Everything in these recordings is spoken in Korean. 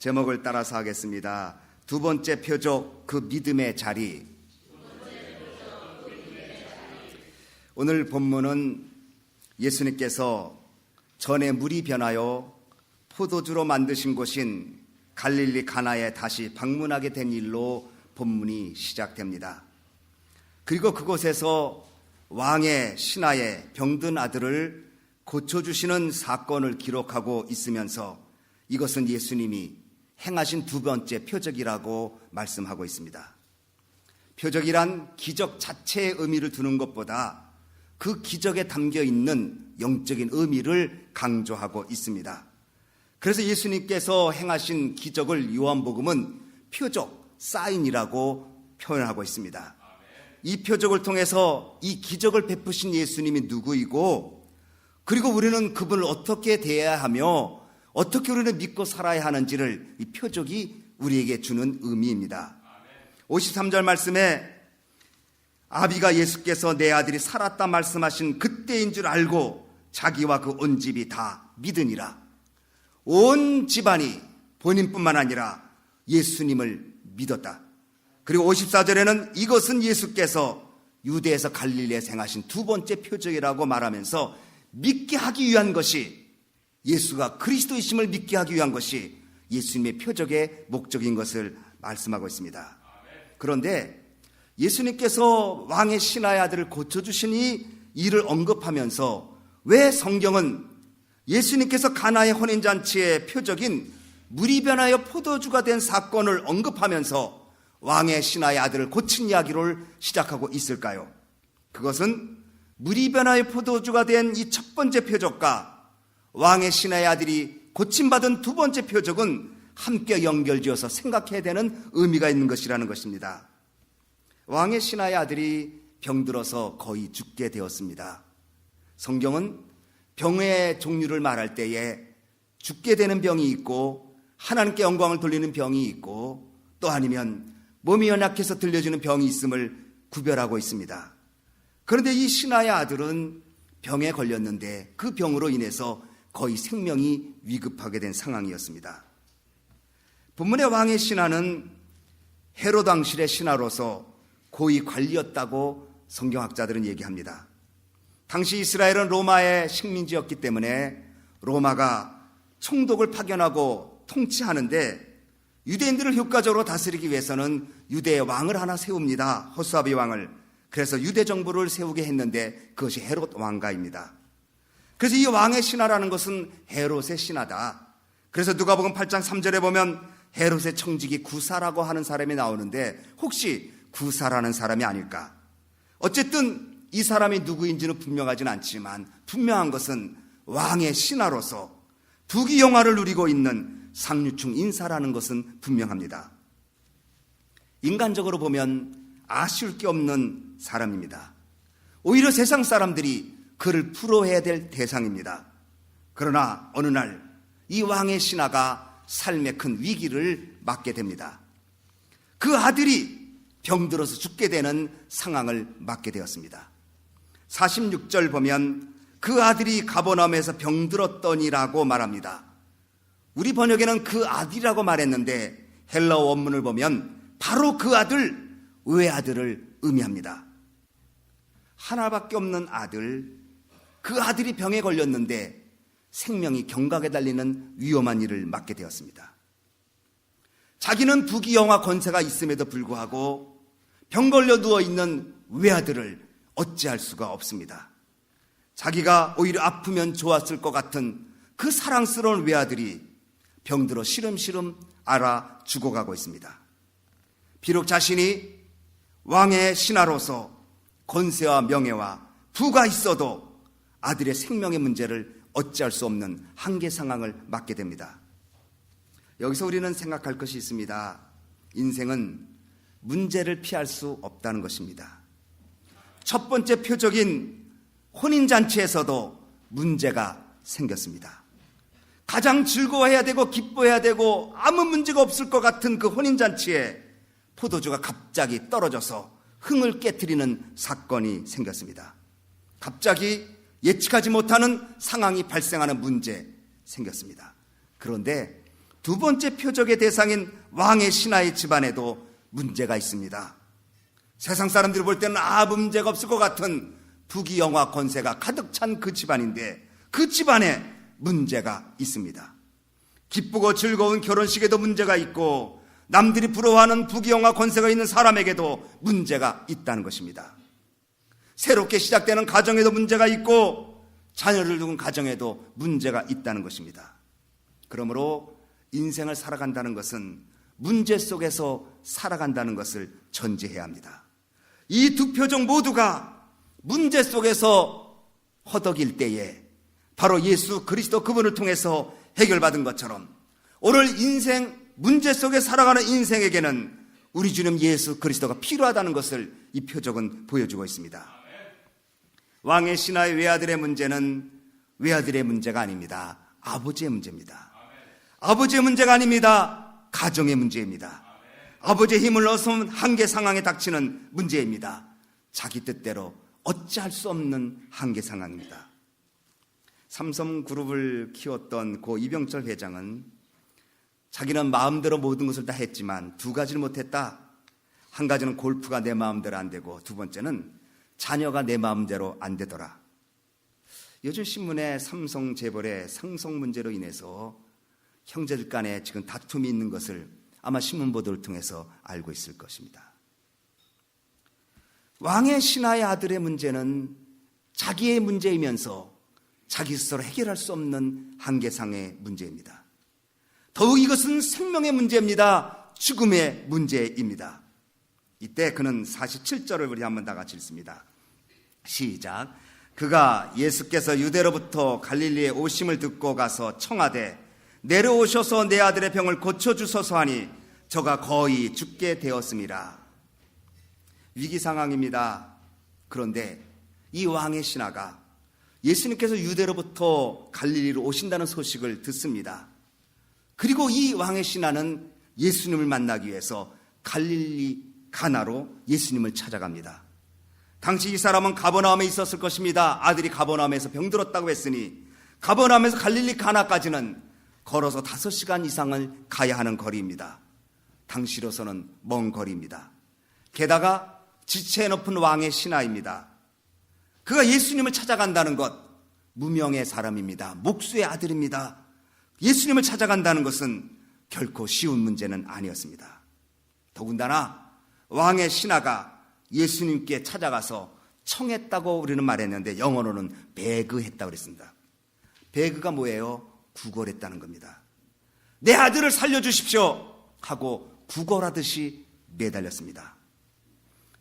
제목을 따라서 하겠습니다. 두 번째 표적, 그 믿음의 자리. 오늘 본문은 예수님께서 전에 물이 변하여 포도주로 만드신 곳인 갈릴리 가나에 다시 방문하게 된 일로 본문이 시작됩니다. 그리고 그곳에서 왕의 신하의 병든 아들을 고쳐주시는 사건을 기록하고 있으면서 이것은 예수님이 행하신 두 번째 표적이라고 말씀하고 있습니다. 표적이란 기적 자체의 의미를 두는 것보다 그 기적에 담겨 있는 영적인 의미를 강조하고 있습니다. 그래서 예수님께서 행하신 기적을 요한복음은 표적, 사인이라고 표현하고 있습니다. 이 표적을 통해서 이 기적을 베푸신 예수님이 누구이고, 그리고 우리는 그분을 어떻게 대해야 하며 어떻게 우리는 믿고 살아야 하는지를 이 표적이 우리에게 주는 의미입니다. 53절 말씀에 아비가 예수께서 내 아들이 살았다 말씀하신 그때인 줄 알고 자기와 그 온 집이 다 믿으니라. 온 집안이 본인뿐만 아니라 예수님을 믿었다. 그리고 54절에는 이것은 예수께서 유대에서 갈릴리에 행하신 두 번째 표적이라고 말하면서 믿게 하기 위한 것이, 예수가 그리스도이심을 믿게 하기 위한 것이 예수님의 표적의 목적인 것을 말씀하고 있습니다. 그런데 예수님께서 왕의 신하의 아들을 고쳐주시니 이를 언급하면서 왜 성경은 예수님께서 가나의 혼인잔치의 표적인 물이 변하여 포도주가 된 사건을 언급하면서 왕의 신하의 아들을 고친 이야기를 시작하고 있을까요? 그것은 물이 변하여 포도주가 된 이 첫 번째 표적과 왕의 신하의 아들이 고침받은 두 번째 표적은 함께 연결지어서 생각해야 되는 의미가 있는 것이라는 것입니다. 왕의 신하의 아들이 병들어서 거의 죽게 되었습니다. 성경은 병의 종류를 말할 때에 죽게 되는 병이 있고 하나님께 영광을 돌리는 병이 있고 또 아니면 몸이 연약해서 들려주는 병이 있음을 구별하고 있습니다. 그런데 이 신하의 아들은 병에 걸렸는데 그 병으로 인해서 거의 생명이 위급하게 된 상황이었습니다. 본문의 왕의 신하는 헤롯 왕실의 신하로서 고위 관리였다고 성경학자들은 얘기합니다. 당시 이스라엘은 로마의 식민지였기 때문에 로마가 총독을 파견하고 통치하는데 유대인들을 효과적으로 다스리기 위해서는 유대의 왕을 하나 세웁니다. 호수아비 왕을. 그래서 유대 정부를 세우게 했는데 그것이 헤롯 왕가입니다. 그래서 이 왕의 신하라는 것은 헤롯의 신하다. 그래서 누가복음 8장 3절에 보면 헤롯의 청직이 구사라고 하는 사람이 나오는데 혹시 구사라는 사람이 아닐까? 어쨌든 이 사람이 누구인지는 분명하진 않지만 분명한 것은 왕의 신하로서 부귀영화를 누리고 있는 상류층 인사라는 것은 분명합니다. 인간적으로 보면 아쉬울 게 없는 사람입니다. 오히려 세상 사람들이 그를 부러워해야 될 대상입니다. 그러나 어느 날 이 왕의 신하가 삶의 큰 위기를 맞게 됩니다. 그 아들이 병들어서 죽게 되는 상황을 맞게 되었습니다. 46절 보면 그 아들이 가버나움에서 병들었더니라고 말합니다. 우리 번역에는 그 아들이라고 말했는데 헬라어 원문을 보면 바로 그 아들, 외아들을 의미합니다. 하나밖에 없는 아들, 그 아들이 병에 걸렸는데 생명이 경각에 달리는 위험한 일을 맞게 되었습니다. 자기는 부귀영화 권세가 있음에도 불구하고 병 걸려 누워있는 외아들을 어찌할 수가 없습니다. 자기가 오히려 아프면 좋았을 것 같은 그 사랑스러운 외아들이 병들어 시름시름 앓아 죽어가고 있습니다. 비록 자신이 왕의 신하로서 권세와 명예와 부가 있어도 아들의 생명의 문제를 어찌할 수 없는 한계 상황을 맞게 됩니다. 여기서 우리는 생각할 것이 있습니다. 인생은 문제를 피할 수 없다는 것입니다. 첫 번째 표적인 혼인잔치에서도 문제가 생겼습니다. 가장 즐거워해야 되고 기뻐해야 되고 아무 문제가 없을 것 같은 그 혼인잔치에 포도주가 갑자기 떨어져서 흥을 깨트리는 사건이 생겼습니다. 갑자기 예측하지 못하는 상황이 발생하는 문제 생겼습니다. 그런데 두 번째 표적의 대상인 왕의 신하의 집안에도 문제가 있습니다. 세상 사람들이 볼 때는 문제가 없을 것 같은 부귀영화 권세가 가득 찬 그 집안인데 그 집안에 문제가 있습니다. 기쁘고 즐거운 결혼식에도 문제가 있고 남들이 부러워하는 부귀영화 권세가 있는 사람에게도 문제가 있다는 것입니다. 새롭게 시작되는 가정에도 문제가 있고 자녀를 둔 가정에도 문제가 있다는 것입니다. 그러므로 인생을 살아간다는 것은 문제 속에서 살아간다는 것을 전제해야 합니다. 이 두 표적 모두가 문제 속에서 허덕일 때에 바로 예수 그리스도 그분을 통해서 해결받은 것처럼 오늘 인생 문제 속에 살아가는 인생에게는 우리 주님 예수 그리스도가 필요하다는 것을 이 표적은 보여주고 있습니다. 왕의 신하의 외아들의 문제는 외아들의 문제가 아닙니다. 아버지의 문제입니다. 아버지의 문제가 아닙니다. 가정의 문제입니다. 아버지의 힘을 얻으면 한계 상황에 닥치는 문제입니다. 자기 뜻대로 어찌할 수 없는 한계 상황입니다. 삼성그룹을 키웠던 고 이병철 회장은 자기는 마음대로 모든 것을 다 했지만 두 가지를 못했다. 한 가지는 골프가 내 마음대로 안 되고 두 번째는 자녀가 내 마음대로 안 되더라. 요즘 신문에 삼성 재벌의 상속 문제로 인해서 형제들 간에 지금 다툼이 있는 것을 아마 신문 보도를 통해서 알고 있을 것입니다. 왕의 신하의 아들의 문제는 자기의 문제이면서 자기 스스로 해결할 수 없는 한계상의 문제입니다. 더욱 이것은 생명의 문제입니다. 죽음의 문제입니다. 이때 그는 47절을 우리 한번 다 같이 읽습니다. 시작. 그가 예수께서 유대로부터 갈릴리에 오심을 듣고 가서 청하되 내려오셔서 내 아들의 병을 고쳐주소서 하니 저가 거의 죽게 되었습니다. 위기 상황입니다. 그런데 이 왕의 신하가 예수님께서 유대로부터 갈릴리로 오신다는 소식을 듣습니다. 그리고 이 왕의 신하는 예수님을 만나기 위해서 갈릴리 가나로 예수님을 찾아갑니다. 당시 이 사람은 가버나움에 있었을 것입니다. 아들이 가버나움에서 병들었다고 했으니 가버나움에서 갈릴리 가나까지는 걸어서 5시간 이상을 가야 하는 거리입니다. 당시로서는 먼 거리입니다. 게다가 지체 높은 왕의 신하입니다. 그가 예수님을 찾아간다는 것, 무명의 사람입니다. 목수의 아들입니다. 예수님을 찾아간다는 것은 결코 쉬운 문제는 아니었습니다. 더군다나 왕의 신하가 예수님께 찾아가서 청했다고 우리는 말했는데 영어로는 베그했다고 그랬습니다. 베그가 뭐예요? 구걸했다는 겁니다. 내 아들을 살려주십시오 하고 구걸하듯이 매달렸습니다.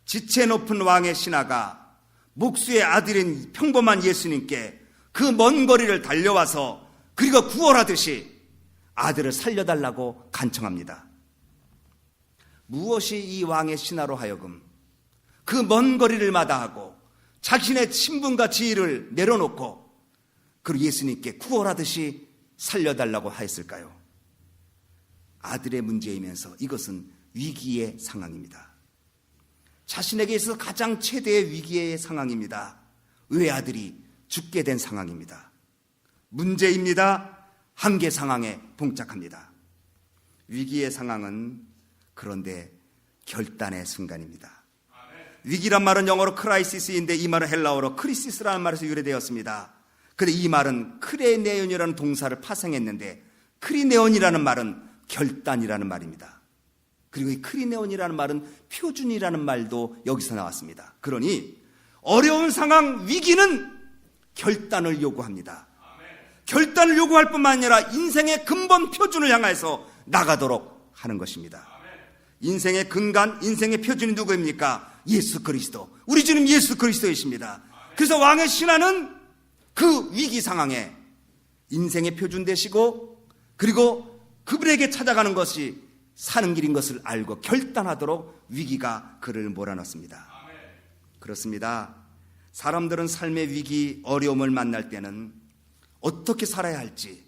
지체 높은 왕의 신하가 목수의 아들인 평범한 예수님께 그 먼 거리를 달려와서 그리고 구걸하듯이 아들을 살려달라고 간청합니다. 무엇이 이 왕의 신하로 하여금 그 먼 거리를 마다하고 자신의 신분과 지위를 내려놓고 그리고 예수님께 구걸하듯이 살려달라고 하였을까요? 아들의 문제이면서 이것은 위기의 상황입니다. 자신에게 있어서 가장 최대의 위기의 상황입니다. 외아들이 죽게 된 상황입니다. 문제입니다. 한계 상황에 봉착합니다. 위기의 상황은 그런데 결단의 순간입니다. 위기란 말은 영어로 크라이시스인데 이 말은 헬라어로 크리시스라는 말에서 유래되었습니다. 그런데 이 말은 크레네온이라는 동사를 파생했는데 크리네온이라는 말은 결단이라는 말입니다. 그리고 이 크리네온이라는 말은 표준이라는 말도 여기서 나왔습니다. 그러니 어려운 상황, 위기는 결단을 요구합니다. 결단을 요구할 뿐만 아니라 인생의 근본 표준을 향해서 나가도록 하는 것입니다. 인생의 근간, 인생의 표준이 누구입니까? 예수 그리스도. 우리 주님 예수 그리스도이십니다. 그래서 왕의 신하는 그 위기 상황에 인생의 표준 되시고 그리고 그분에게 찾아가는 것이 사는 길인 것을 알고 결단하도록 위기가 그를 몰아넣습니다. 그렇습니다. 사람들은 삶의 위기, 어려움을 만날 때는 어떻게 살아야 할지,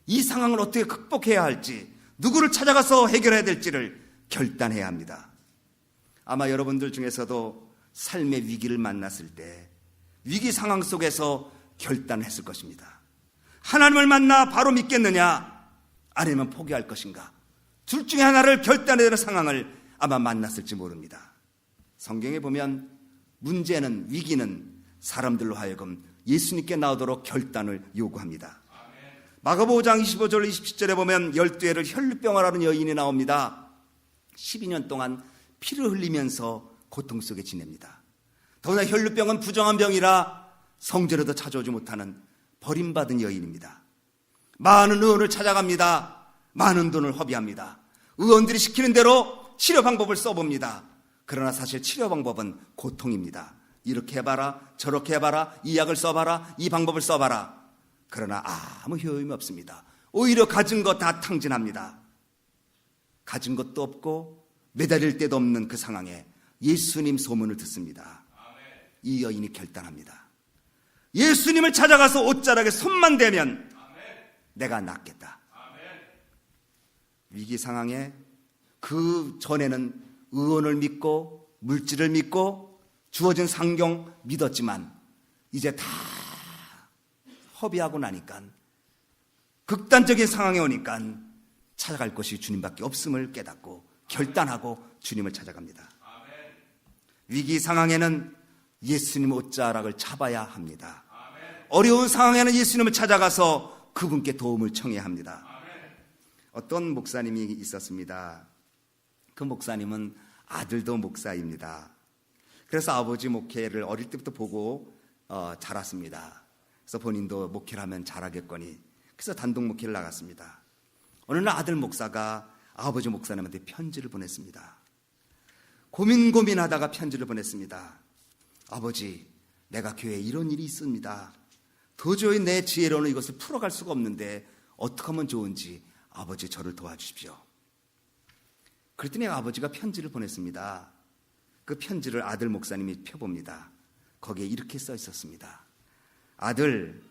이 상황을 어떻게 극복해야 할지, 누구를 찾아가서 해결해야 될지를 결단해야 합니다. 아마 여러분들 중에서도 삶의 위기를 만났을 때 위기 상황 속에서 결단했을 것입니다. 하나님을 만나 바로 믿겠느냐? 아니면 포기할 것인가? 둘 중에 하나를 결단해야 되는 상황을 아마 만났을지 모릅니다. 성경에 보면 문제는, 위기는 사람들로 하여금 예수님께 나오도록 결단을 요구합니다. 마가복음 5장 25절 27절에 보면 12해를 혈루병을 앓은 여인이 나옵니다. 12년 동안 피를 흘리면서 고통 속에 지냅니다. 더구나 혈루병은 부정한 병이라 성전에도 찾아오지 못하는 버림받은 여인입니다. 많은 의원을 찾아갑니다. 많은 돈을 허비합니다. 의원들이 시키는 대로 치료 방법을 써봅니다. 그러나 사실 치료 방법은 고통입니다. 이렇게 해봐라, 저렇게 해봐라, 이 약을 써봐라, 이 방법을 써봐라. 그러나 아무 효용이 없습니다. 오히려 가진 것 다 탕진합니다. 가진 것도 없고 매달릴 데도 없는 그 상황에 예수님 소문을 듣습니다. 이 여인이 결단합니다. 예수님을 찾아가서 옷자락에 손만 대면 내가 낫겠다. 위기 상황에 그 전에는 의원을 믿고 물질을 믿고 주어진 상경 믿었지만 이제 다 허비하고 나니까 극단적인 상황에 오니까 찾아갈 것이 주님밖에 없음을 깨닫고 결단하고 주님을 찾아갑니다. 위기 상황에는 예수님 옷자락을 잡아야 합니다. 어려운 상황에는 예수님을 찾아가서 그분께 도움을 청해야 합니다. 어떤 목사님이 있었습니다. 그 목사님은 아들도 목사입니다. 그래서 아버지 목회를 어릴 때부터 보고 자랐습니다. 그래서 본인도 목회를 하면 잘하겠거니 그래서 단독 목회를 나갔습니다. 어느 날 아들 목사가 아버지 목사님한테 편지를 보냈습니다. 고민하다가 편지를 보냈습니다. 아버지, 내가 교회에 이런 일이 있습니다. 도저히 내 지혜로는 이것을 풀어갈 수가 없는데 어떻게 하면 좋은지 아버지 저를 도와주십시오. 그랬더니 아버지가 편지를 보냈습니다. 그 편지를 아들 목사님이 펴봅니다. 거기에 이렇게 써 있었습니다. 아들,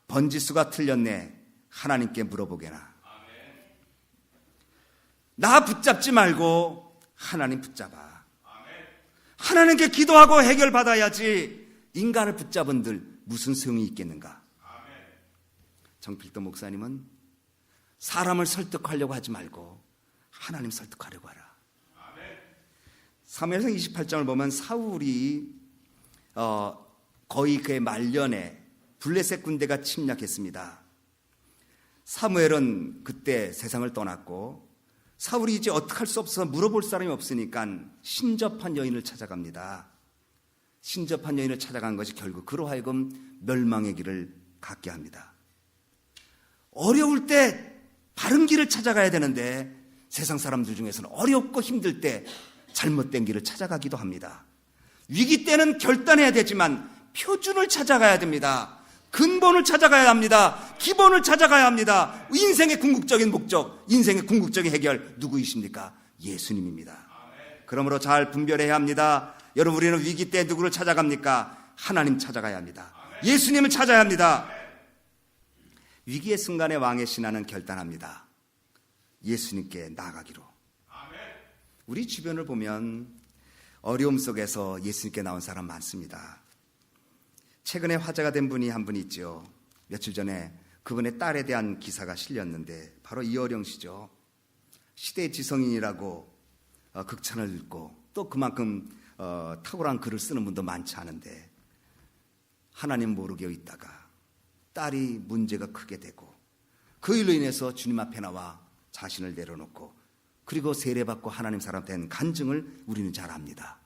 번지수가 틀렸네. 하나님께 물어보게나. 나 붙잡지 말고 하나님 붙잡아. 하나님께 기도하고 해결받아야지 인간을 붙잡은들 무슨 소용이 있겠는가. 정필도 목사님은 사람을 설득하려고 하지 말고 하나님 설득하려고 하라. 사무엘상 28장을 보면 사울이 거의 그의 말년에 블레셋 군대가 침략했습니다. 사무엘은 그때 세상을 떠났고 사울이 이제 어떻게 할 수 없어서 물어볼 사람이 없으니까 신접한 여인을 찾아갑니다. 신접한 여인을 찾아간 것이 결국 그로 하여금 멸망의 길을 갖게 합니다. 어려울 때 바른 길을 찾아가야 되는데 세상 사람들 중에서는 어렵고 힘들 때 잘못된 길을 찾아가기도 합니다. 위기 때는 결단해야 되지만 표준을 찾아가야 됩니다. 근본을 찾아가야 합니다. 기본을 찾아가야 합니다. 인생의 궁극적인 목적, 인생의 궁극적인 해결 누구이십니까? 예수님입니다. 그러므로 잘 분별해야 합니다. 여러분, 우리는 위기 때 누구를 찾아갑니까? 하나님 찾아가야 합니다. 예수님을 찾아야 합니다. 위기의 순간에 왕의 신하는 결단합니다. 예수님께 나아가기로. 우리 주변을 보면 어려움 속에서 예수님께 나온 사람 많습니다. 최근에 화제가 된 분이 한 분 있죠. 며칠 전에 그분의 딸에 대한 기사가 실렸는데 바로 이어령 씨죠. 시대의 지성인이라고 극찬을 읽고 또 그만큼 탁월한 글을 쓰는 분도 많지 않은데 하나님 모르게 있다가 딸이 문제가 크게 되고 그 일로 인해서 주님 앞에 나와 자신을 내려놓고 그리고 세례받고 하나님 사람 된 간증을 우리는 잘 압니다.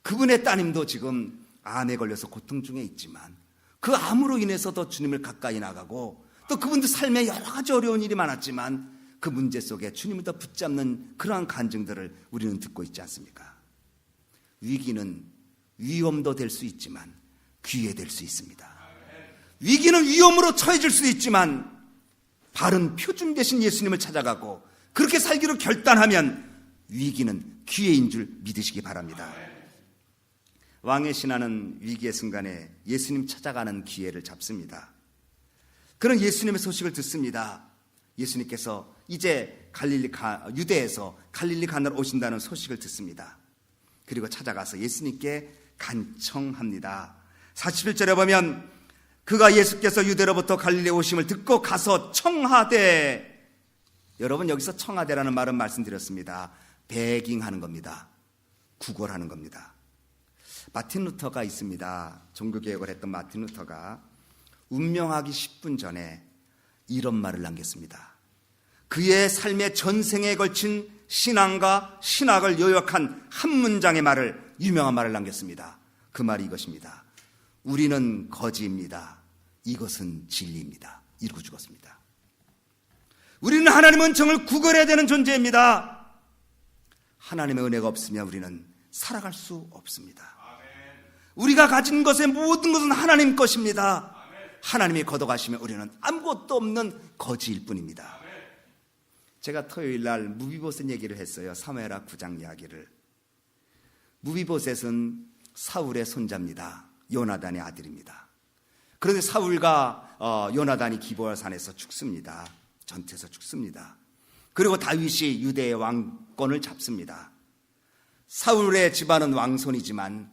그분의 따님도 지금 암에 걸려서 고통 중에 있지만 그 암으로 인해서도 주님을 가까이 나가고 또 그분도 삶에 여러 가지 어려운 일이 많았지만 그 문제 속에 주님을 더 붙잡는 그러한 간증들을 우리는 듣고 있지 않습니까? 위기는 위험도 될 수 있지만 기회 될 수 있습니다. 위기는 위험으로 처해질 수 있지만 바른 표준 되신 예수님을 찾아가고 그렇게 살기로 결단하면 위기는 기회인 줄 믿으시기 바랍니다. 왕의 신하는 위기의 순간에 예수님 찾아가는 기회를 잡습니다. 그런 예수님의 소식을 듣습니다. 예수님께서 이제 유대에서 갈릴리 가나로 오신다는 소식을 듣습니다. 그리고 찾아가서 예수님께 간청합니다. 41절에 보면 그가 예수께서 유대로부터 갈릴리에 오심을 듣고 가서 청하되 여러분, 여기서 청하되라는 말은 말씀드렸습니다. 베깅하는 겁니다. 구걸하는 겁니다. 마틴 루터가 있습니다. 종교개혁을 했던 마틴 루터가 운명하기 10분 전에 이런 말을 남겼습니다. 그의 삶의 전생에 걸친 신앙과 신학을 요약한 한 문장의 말을, 유명한 말을 남겼습니다. 그 말이 이것입니다. 우리는 거지입니다. 이것은 진리입니다. 이러고 죽었습니다. 우리는 하나님의 은총을 구걸해야 되는 존재입니다. 하나님의 은혜가 없으면 우리는 살아갈 수 없습니다. 우리가 가진 것의 모든 것은 하나님 것입니다. 하나님이 걷어가시면 우리는 아무것도 없는 거지일 뿐입니다. 제가 토요일 날 무비보셋 얘기를 했어요. 사무엘하 9장 이야기를. 무비보셋은 사울의 손자입니다. 요나단의 아들입니다. 그런데 사울과 요나단이 기브아 산에서 죽습니다. 전투에서 죽습니다. 그리고 다윗이 유대의 왕권을 잡습니다. 사울의 집안은 왕손이지만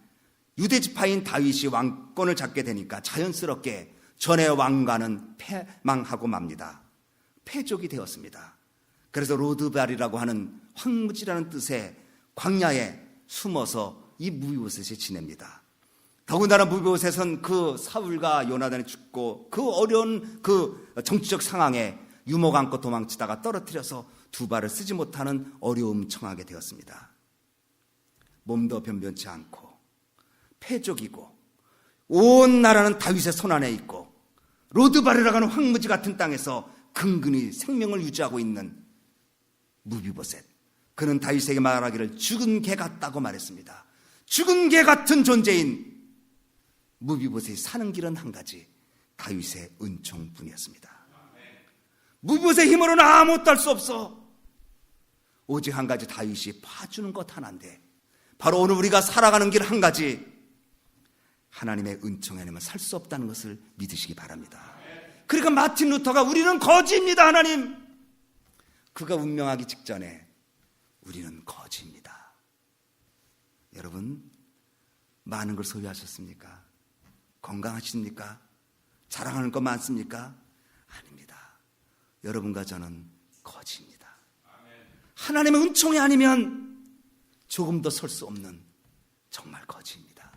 유대 지파인 다윗이 왕권을 잡게 되니까 자연스럽게 전의 왕가는 패망하고 맙니다. 패족이 되었습니다. 그래서 로드발이라고 하는 황무지라는 뜻의 광야에 숨어서 이 무비보셋이 지냅니다. 더군다나 무비보셋은 그 사울과 요나단이 죽고 그 어려운 그 정치적 상황에 유목 안고 도망치다가 떨어뜨려서 두 발을 쓰지 못하는 어려움 청하게 되었습니다. 몸도 변변치 않고 패족이고 온 나라는 다윗의 손안에 있고 로드발이라고 하는 황무지 같은 땅에서 근근히 생명을 유지하고 있는 무비보셋. 그는 다윗에게 말하기를 죽은 개 같다고 말했습니다. 죽은 개 같은 존재인 무비보셋이 사는 길은 한 가지, 다윗의 은총뿐이었습니다. 무비보셋의 힘으로는 아무것도 할 수 없어. 오직 한 가지, 다윗이 봐주는 것 하나인데, 바로 오늘 우리가 살아가는 길 한 가지, 하나님의 은총이 아니면 살 수 없다는 것을 믿으시기 바랍니다. 그러니까 마틴 루터가 우리는 거지입니다. 하나님, 그가 운명하기 직전에 우리는 거지입니다. 여러분, 많은 걸 소유하셨습니까? 건강하십니까? 자랑하는 것 많습니까? 아닙니다. 여러분과 저는 거지입니다. 하나님의 은총이 아니면 조금 더 설 수 없는 정말 거지입니다.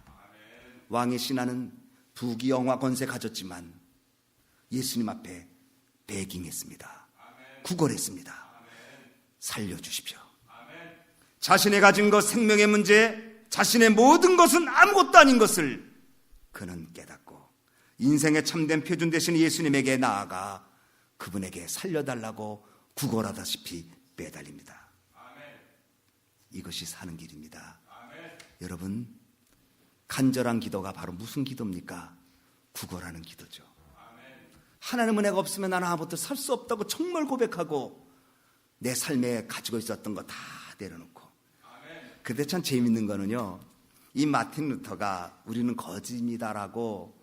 왕의 신하는 부귀 영화 권세 가졌지만 예수님 앞에 베깅했습니다. 구걸했습니다. 살려주십시오. 자신의 가진 것, 생명의 문제, 자신의 모든 것은 아무것도 아닌 것을 그는 깨닫고 인생의 참된 표준 되신 예수님에게 나아가 그분에게 살려달라고 구걸하다시피 매달립니다. 이것이 사는 길입니다. 여러분, 간절한 기도가 바로 무슨 기도입니까? 구걸하는 기도죠. 하나님 은혜가 없으면 나는 아무것도 살 수 없다고 정말 고백하고 내 삶에 가지고 있었던 거 다 내려놓고. 근데 참 재밌는 거는요, 이 마틴 루터가 우리는 거지입니다라고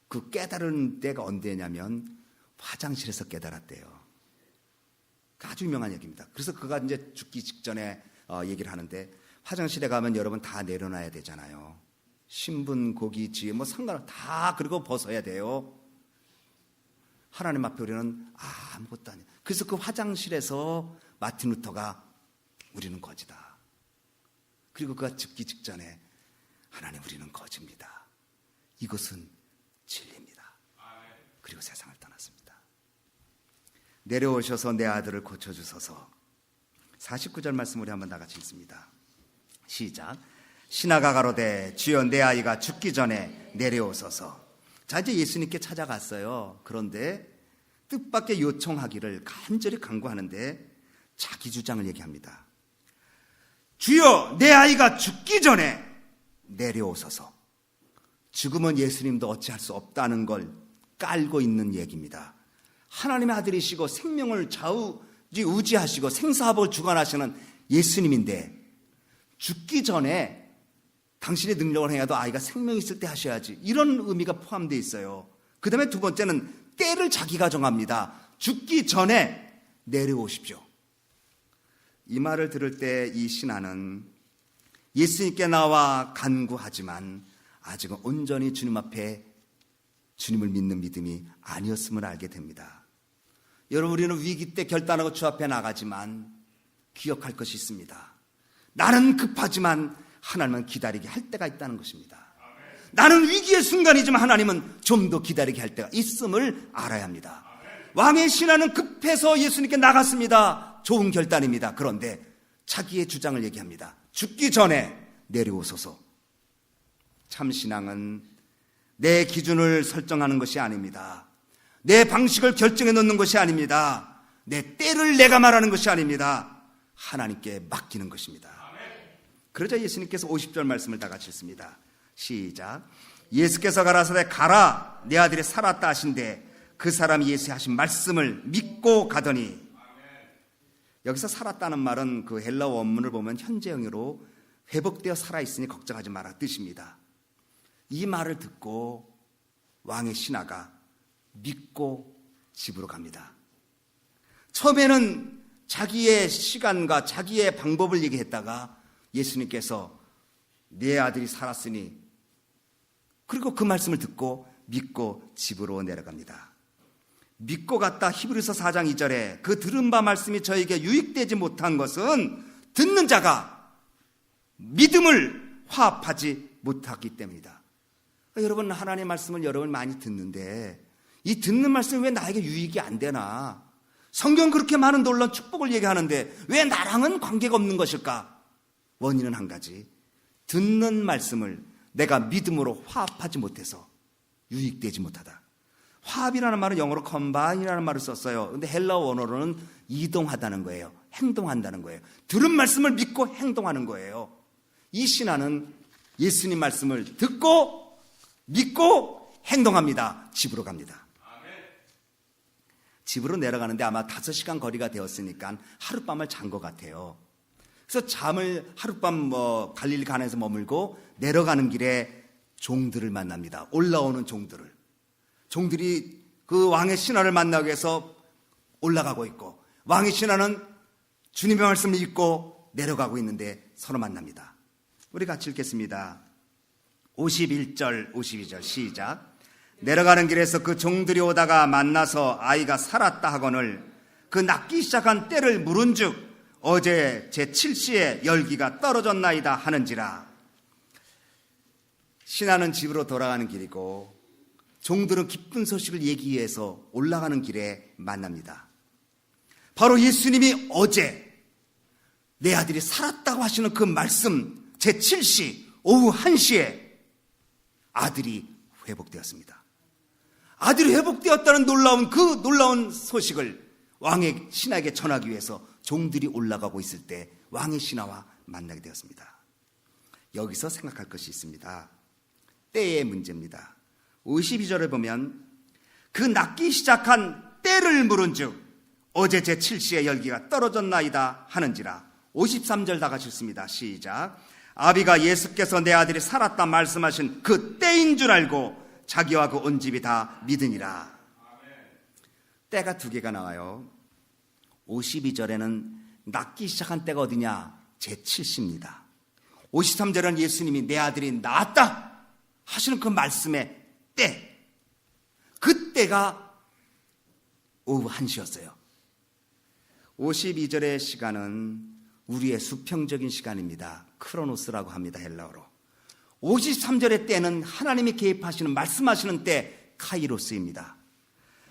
그 깨달은 때가 언제냐면 화장실에서 깨달았대요. 아주 유명한 얘기입니다. 그래서 그가 이제 죽기 직전에 얘기를 하는데, 화장실에 가면 여러분 다 내려놔야 되잖아요. 신분, 고기, 지혜 뭐 상관없이 다 그리고 벗어야 돼요. 하나님 앞에 우리는 아무것도 아니에요. 그래서 그 화장실에서 마틴 루터가 우리는 거지다. 그리고 그가 죽기 직전에 하나님, 우리는 거지입니다. 이것은 진리입니다. 그리고 세상을 떠났습니다. 내려오셔서 내 아들을 고쳐주소서. 49절 말씀 우리 한번 다 같이 읽습니다. 시작. 신하가 가로되 주여 내 아이가 죽기 전에 내려오소서. 자, 이제 예수님께 찾아갔어요. 그런데 뜻밖의 요청하기를 간절히 간구하는데 자기 주장을 얘기합니다. 주여 내 아이가 죽기 전에 내려오소서. 죽음은 예수님도 어찌할 수 없다는 걸 깔고 있는 얘기입니다. 하나님의 아들이시고 생명을 좌우지우지하시고 생사합을 주관하시는 예수님인데 죽기 전에 당신의 능력을 행해도 아이가 생명이 있을 때 하셔야지, 이런 의미가 포함되어 있어요. 그 다음에 두 번째는 때를 자기가 정합니다. 죽기 전에 내려오십시오. 이 말을 들을 때 이 신하는 예수님께 나와 간구하지만 아직은 온전히 주님 앞에 주님을 믿는 믿음이 아니었음을 알게 됩니다. 여러분, 우리는 위기 때 결단하고 주 앞에 나가지만 기억할 것이 있습니다. 나는 급하지만 하나님은 기다리게 할 때가 있다는 것입니다. 나는 위기의 순간이지만 하나님은 좀 더 기다리게 할 때가 있음을 알아야 합니다. 왕의 신하는 급해서 예수님께 나갔습니다. 좋은 결단입니다. 그런데 자기의 주장을 얘기합니다. 죽기 전에 내려오소서. 참 신앙은 내 기준을 설정하는 것이 아닙니다. 내 방식을 결정해 놓는 것이 아닙니다. 내 때를 내가 말하는 것이 아닙니다. 하나님께 맡기는 것입니다. 그러자 예수님께서 50절 말씀을 다 같이 읽습니다. 시작. 예수께서 가라사대 가라 내 아들이 살았다 하신대 그 사람이 예수의 하신 말씀을 믿고 가더니. 여기서 살았다는 말은 그 헬라 원문을 보면 현재형으로 회복되어 살아있으니 걱정하지 마라 뜻입니다. 이 말을 듣고 왕의 신하가 믿고 집으로 갑니다. 처음에는 자기의 시간과 자기의 방법을 얘기했다가 예수님께서 내 아들이 살았으니, 그리고 그 말씀을 듣고 믿고 집으로 내려갑니다. 믿고 갔다. 히브리서 4장 2절에 그 들은 바 말씀이 저에게 유익되지 못한 것은 듣는 자가 믿음을 화합하지 못하기 때문이다. 여러분, 하나님의 말씀을 여러분 많이 듣는데 이 듣는 말씀이 왜 나에게 유익이 안 되나? 성경 그렇게 많은 놀라운 축복을 얘기하는데 왜 나랑은 관계가 없는 것일까? 원인은 한 가지. 듣는 말씀을 내가 믿음으로 화합하지 못해서 유익되지 못하다. 화합이라는 말은 영어로 combine이라는 말을 썼어요. 근데 헬라 원어로는 이동하다는 거예요. 행동한다는 거예요. 들은 말씀을 믿고 행동하는 거예요. 이 신하는 예수님 말씀을 듣고 믿고 행동합니다. 집으로 갑니다. 집으로 내려가는데 아마 5시간 거리가 되었으니까 하룻밤을 잔 것 같아요. 그래서 잠을 하룻밤 갈릴리 가나에서 머물고 내려가는 길에 종들을 만납니다. 올라오는 종들을. 종들이 그 왕의 신하를 만나기 위해서 올라가고 있고, 왕의 신하는 주님의 말씀을 읽고 내려가고 있는데 서로 만납니다. 우리 같이 읽겠습니다. 51절 52절 시작. 내려가는 길에서 그 종들이 오다가 만나서 아이가 살았다 하거늘 그 낫기 시작한 때를 물은즉 어제 제7시에 열기가 떨어졌나이다 하는지라. 신하는 집으로 돌아가는 길이고 종들은 기쁜 소식을 얘기하기 위해서 올라가는 길에 만납니다. 바로 예수님이 어제 내 아들이 살았다고 하시는 그 말씀, 제7시 오후 1시에 아들이 회복되었습니다. 아들이 회복되었다는 놀라운 소식을 왕의 신하에게 전하기 위해서 종들이 올라가고 있을 때 왕의 신하와 만나게 되었습니다. 여기서 생각할 것이 있습니다. 때의 문제입니다. 52절을 보면 그 낫기 시작한 때를 물은즉 어제 제7시에 열기가 떨어졌나이다 하는지라. 53절 다 같이 읽습니다. 시작. 아비가 예수께서 내 아들이 살았다 말씀하신 그 때인 줄 알고 자기와 그 온 집이 다 믿으니라. 때가 2개가 나와요. 52절에는 낫기 시작한 때가 어디냐? 제7시입니다. 53절은 예수님이 내 아들이 나았다 하시는 그 말씀의 때, 그 때가 오후 1시였어요. 52절의 시간은 우리의 수평적인 시간입니다. 크로노스라고 합니다. 헬라어로. 53절의 때는 하나님이 개입하시는 말씀하시는 때, 카이로스입니다.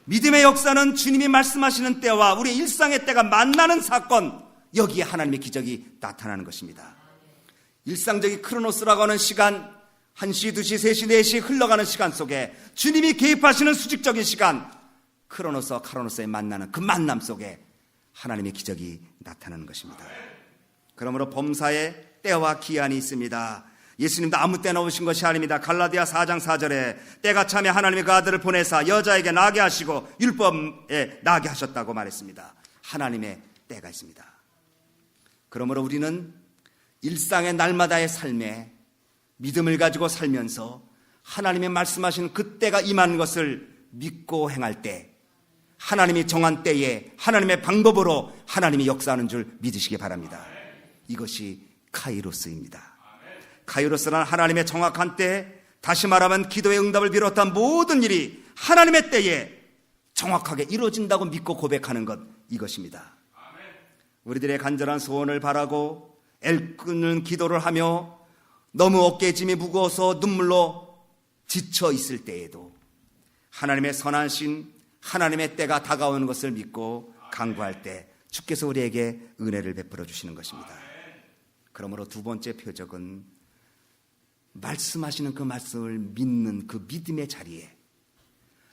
믿음의 역사는 주님이 말씀하시는 때와 우리의 일상의 때가 만나는 사건, 여기에 하나님의 기적이 나타나는 것입니다. 일상적인 크로노스라고 하는 시간, 1시, 2시, 3시, 4시 흘러가는 시간 속에 주님이 개입하시는 수직적인 시간, 크로노스와 카로노스의 만나는 그 만남 속에 하나님의 기적이 나타나는 것입니다. 그러므로 범사에 때와 기한이 있습니다. 예수님도 아무 때나 오신 것이 아닙니다. 갈라디아 4장 4절에 때가 차면 하나님이 그 아들을 보내사 여자에게 나게 하시고 율법에 나게 하셨다고 말했습니다. 하나님의 때가 있습니다. 그러므로 우리는 일상의 날마다의 삶에 믿음을 가지고 살면서 하나님의 말씀하신 그 때가 임한 것을 믿고 행할 때, 하나님이 정한 때에 하나님의 방법으로 하나님이 역사하는 줄 믿으시기 바랍니다. 이것이 카이로스입니다. 카이로스는 하나님의 정확한 때, 다시 말하면 기도의 응답을 비롯한 모든 일이 하나님의 때에 정확하게 이루어진다고 믿고 고백하는 것, 이것입니다. 우리들의 간절한 소원을 바라고 애끓는 기도를 하며 너무 어깨에 짐이 무거워서 눈물로 지쳐 있을 때에도 하나님의 선한 신, 하나님의 때가 다가오는 것을 믿고 간구할 때 주께서 우리에게 은혜를 베풀어 주시는 것입니다. 그러므로 두 번째 표적은 말씀하시는 그 말씀을 믿는 그 믿음의 자리에,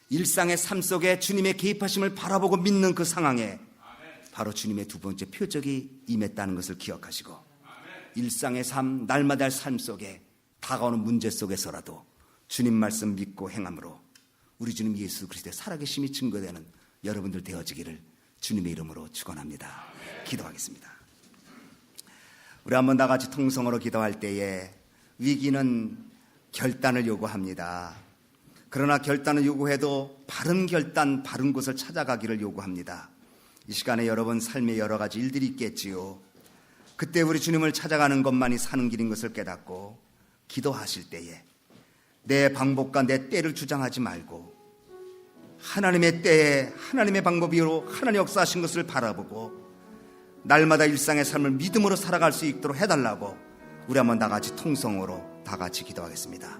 일상의 삶 속에 주님의 개입하심을 바라보고 믿는 그 상황에 바로 주님의 두 번째 표적이 임했다는 것을 기억하시고, 일상의 삶, 날마다의 삶 속에 다가오는 문제 속에서라도 주님 말씀 믿고 행함으로 우리 주님 예수 그리스도의 살아계심이 증거되는 여러분들 되어지기를 주님의 이름으로 축원합니다. 기도하겠습니다. 우리 한번 다 같이 통성으로 기도할 때에 위기는 결단을 요구합니다. 그러나 결단을 요구해도 바른 결단, 바른 곳을 찾아가기를 요구합니다. 이 시간에 여러분 삶에 여러 가지 일들이 있겠지요. 그때 우리 주님을 찾아가는 것만이 사는 길인 것을 깨닫고 기도하실 때에 내 방법과 내 때를 주장하지 말고 하나님의 때에 하나님의 방법으로 하나님 역사하신 것을 바라보고 날마다 일상의 삶을 믿음으로 살아갈 수 있도록 해달라고 우리 한번 다 같이 통성으로 다 같이 기도하겠습니다.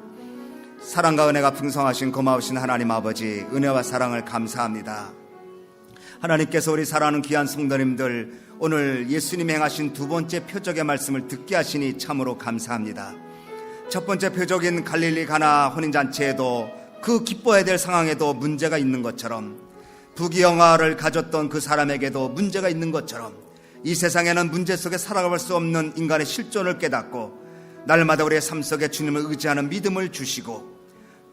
사랑과 은혜가 풍성하신 고마우신 하나님 아버지, 은혜와 사랑을 감사합니다. 하나님께서 우리 사랑하는 귀한 성도님들 오늘 예수님이 행하신 두 번째 표적의 말씀을 듣게 하시니 참으로 감사합니다. 첫 번째 표적인 갈릴리 가나 혼인잔치에도 그 기뻐해야 될 상황에도 문제가 있는 것처럼, 부귀영화를 가졌던 그 사람에게도 문제가 있는 것처럼 이 세상에는 문제 속에 살아갈 수 없는 인간의 실존을 깨닫고 날마다 우리의 삶 속에 주님을 의지하는 믿음을 주시고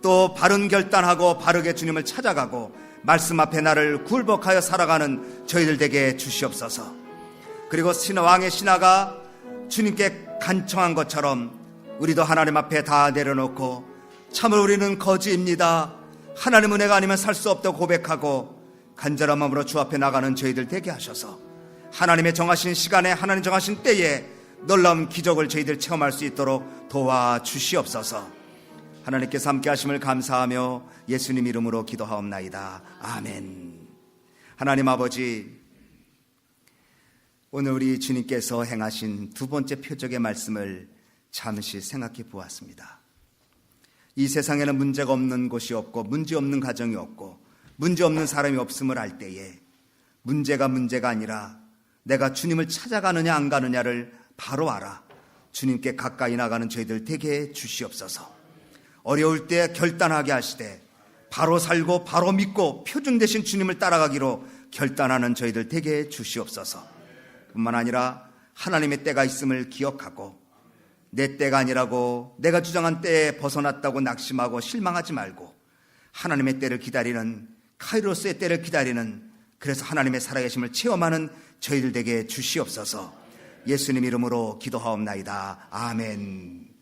또 바른 결단하고 바르게 주님을 찾아가고 말씀 앞에 나를 굴복하여 살아가는 저희들 되게 주시옵소서. 그리고 왕의 신하가 주님께 간청한 것처럼 우리도 하나님 앞에 다 내려놓고 참으로 우리는 거지입니다, 하나님 은혜가 아니면 살 수 없다고 고백하고 간절한 마음으로 주 앞에 나가는 저희들 되게 하셔서 하나님의 정하신 시간에 하나님 정하신 때에 놀라운 기적을 저희들 체험할 수 있도록 도와주시옵소서. 하나님께서 함께 하심을 감사하며 예수님 이름으로 기도하옵나이다. 아멘. 하나님 아버지, 오늘 우리 주님께서 행하신 두 번째 표적의 말씀을 잠시 생각해 보았습니다. 이 세상에는 문제가 없는 곳이 없고 문제 없는 가정이 없고 문제 없는 사람이 없음을 알 때에 문제가 아니라 내가 주님을 찾아가느냐 안 가느냐를 바로 알아 주님께 가까이 나가는 저희들 되게 해 주시옵소서. 어려울 때 결단하게 하시되 바로 살고 바로 믿고 표준 대신 주님을 따라가기로 결단하는 저희들 되게 해 주시옵소서. 뿐만 아니라 하나님의 때가 있음을 기억하고 내 때가 아니라고 내가 주장한 때에 벗어났다고 낙심하고 실망하지 말고 하나님의 때를 기다리는, 카이로스의 때를 기다리는, 그래서 하나님의 살아계심을 체험하는 저희들 되게 주시옵소서. 예수님 이름으로 기도하옵나이다. 아멘.